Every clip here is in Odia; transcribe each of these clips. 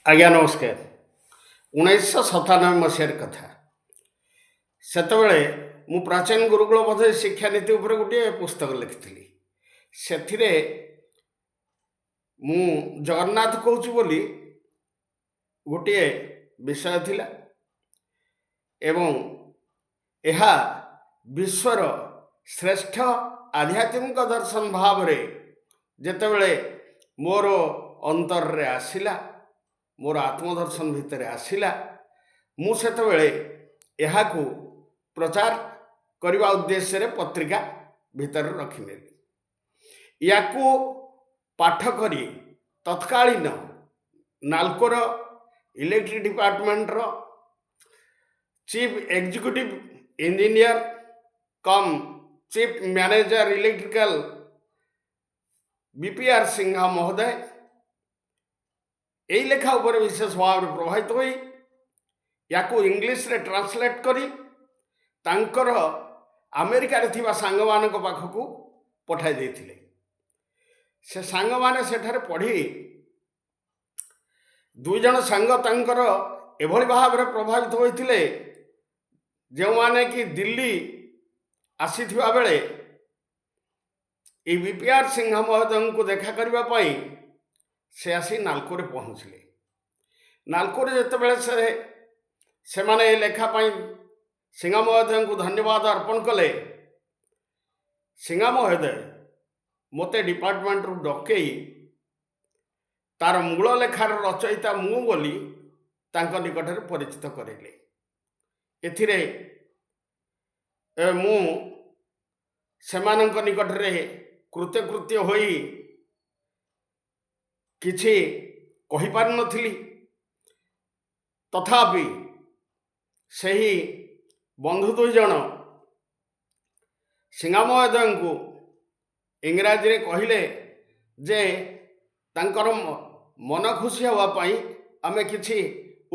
ଆଜ୍ଞା ନମସ୍କାର। 1997 ମସିହାର କଥା। ସେତେବେଳେ ମୁଁ ପ୍ରାଚୀନ ଗୁରୁକୁଳ ବୋଧେ ଶିକ୍ଷାନୀତି ଉପରେ ଗୋଟିଏ ପୁସ୍ତକ ଲେଖିଥିଲି। ସେଥିରେ ମୁଁ ଜଗନ୍ନାଥ କହୁଛି ବୋଲି ଗୋଟିଏ ବିଷୟ ଥିଲା ଏବଂ ଏହା ବିଶ୍ୱର ଶ୍ରେଷ୍ଠ ଆଧ୍ୟାତ୍ମିକ ଦର୍ଶନ ଭାବରେ ଯେତେବେଳେ ମୋର ଅନ୍ତରରେ ଆସିଲା, ମୋର ଆତ୍ମଦର୍ଶନ ଭିତରେ ଆସିଲା, ମୁଁ ସେତେବେଳେ ଏହାକୁ ପ୍ରଚାର କରିବା ଉଦ୍ଦେଶ୍ୟରେ ପତ୍ରିକା ଭିତରେ ରଖିନେଲି। ୟାକୁ ପାଠ କରି ତତ୍କାଳୀନ ନାଲକୋର ଇଲେକ୍ଟ୍ରିକ୍ ଡିପାର୍ଟମେଣ୍ଟର ଚିଫ୍ ଏକ୍ଜିକ୍ୟୁଟିଭ ଇଞ୍ଜିନିୟର କମ୍ ଚିଫ୍ ମ୍ୟାନେଜର ଇଲେକ୍ଟ୍ରିକାଲ ବିପିଆର୍ ସିଂହା ମହୋଦୟ এই লেখা উপরে বিশেষ ভাবে প্রভাবিত হই ইয়াকু ইংলিশরে ট্রান্সলেট করি তাঙ্কর আমেরিকারে থিবা সাংগମାନଙ୍କ পাখকু পঠাই ଦେଇଥିଲେ। ସେ ସାଙ୍ଗମାନେ ସେଠାରେ ପଢ଼ି ଦୁଇ ଜଣ ସାଙ୍ଗ ତାଙ୍କର ଏଭଳି ଭାବରେ ପ୍ରଭାବିତ ହୋଇଥିଲେ ଯେଉଁମାନେ କି ଦିଲ୍ଲୀ ଆସିଥିବା ବେଳେ এই ବିପିଆର୍ ସିଂହା ମହୋଦୟଙ୍କୁ ଦେଖା କରିବା ପାଇଁ ସେ ଆସି ନାଲକୋରେ ପହଞ୍ଚିଲେ। ନାଲକୋରେ ଯେତେବେଳେ ସେମାନେ ଏ ଲେଖା ପାଇଁ ସିଂହା ମହୋଦୟଙ୍କୁ ଧନ୍ୟବାଦ ଅର୍ପଣ କଲେ, ସିଂହା ମହୋଦୟ ମୋତେ ଡିପାର୍ଟମେଣ୍ଟରୁ ଡକେଇ ତାର ମୂଳ ଲେଖାର ରଚୟିତା ମୁଁ ବୋଲି ତାଙ୍କ ନିକଟରେ ପରିଚିତ କରାଇଲେ। ଏଥିରେ ମୁଁ ସେମାନଙ୍କ ନିକଟରେ କୃତକୃତ୍ୟ ହୋଇ କିଛି କହିପାରିନଥିଲି। ତଥାପି ସେହି ବନ୍ଧୁ ଦୁଇ ଜଣ ସିଂହା ମହୋଦୟଙ୍କୁ ଇଂରାଜୀରେ କହିଲେ ଯେ ତାଙ୍କର ମନ ଖୁସି ହେବା ପାଇଁ ଆମେ କିଛି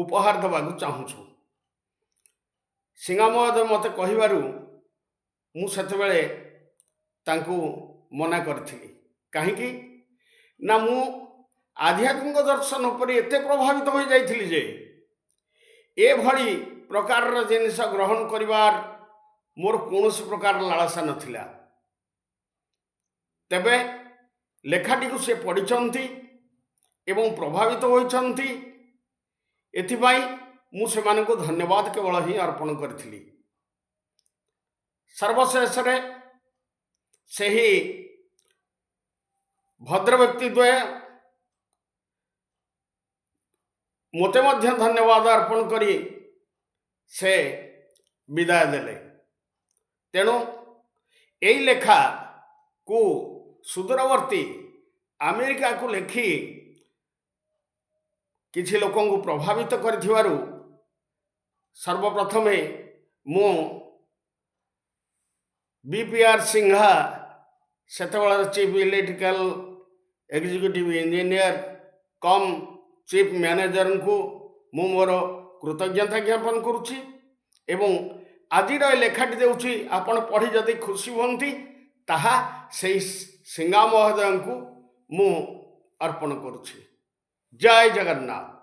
ଉପହାର ଦେବାକୁ ଚାହୁଁଛୁ। ସିଂହା ମହୋଦୟ ମୋତେ କହିବାରୁ ମୁଁ ସେତେବେଳେ ତାଙ୍କୁ ମନା କରିଥିଲି। କାହିଁକି ନା ମୁଁ ଆଧ୍ୟାତ୍ମିକ ଦର୍ଶନ ଉପରେ ଏତେ ପ୍ରଭାବିତ ହୋଇଯାଇଥିଲି ଯେ ଏଭଳି ପ୍ରକାରର ଜିନିଷ ଗ୍ରହଣ କରିବାର ମୋର କୌଣସି ପ୍ରକାର ଲାଳସା ନଥିଲା। ତେବେ ଲେଖାଟିକୁ ସେ ପଢ଼ିଛନ୍ତି ଏବଂ ପ୍ରଭାବିତ ହୋଇଛନ୍ତି, ଏଥିପାଇଁ ମୁଁ ସେମାନଙ୍କୁ ଧନ୍ୟବାଦ କେବଳ ହିଁ ଅର୍ପଣ କରିଥିଲି। ସର୍ବଶେଷରେ ସେହି ଭଦ୍ରବ୍ୟକ୍ତି ଦ୍ୱୟ ମୋତେ ମଧ୍ୟ ଧନ୍ୟବାଦ ଅର୍ପଣ କରି ସେ ବିଦାୟ ଦେଲେ। ତେଣୁ ଏଇ ଲେଖାକୁ ସୁଦୂରବର୍ତ୍ତୀ ଆମେରିକାକୁ ଲେଖି କିଛି ଲୋକଙ୍କୁ ପ୍ରଭାବିତ କରିଥିବାରୁ ସର୍ବପ୍ରଥମେ ମୁଁ ବିପିଆର୍ ସିଂହା, ସେତେବେଳର ଚିଫ୍ ଇଲେକ୍ଟ୍ରିକାଲ ଏକ୍ଜିକ୍ୟୁଟିଭ ଇଞ୍ଜିନିୟର କମ୍ ଚିଫ୍ ମ୍ୟାନେଜରଙ୍କୁ ମୁଁ ମୋର କୃତଜ୍ଞତା ଜ୍ଞାପନ କରୁଛି ଏବଂ ଆଜିର ଏ ଲେଖାଟି ଦେଉଛି ଆପଣ ପଢ଼ି ଯଦି ଖୁସି ହୁଅନ୍ତି ତାହା ସେହି ସିଂହା ମହୋଦୟଙ୍କୁ ମୁଁ ଅର୍ପଣ କରୁଛି। ଜୟ ଜଗନ୍ନାଥ।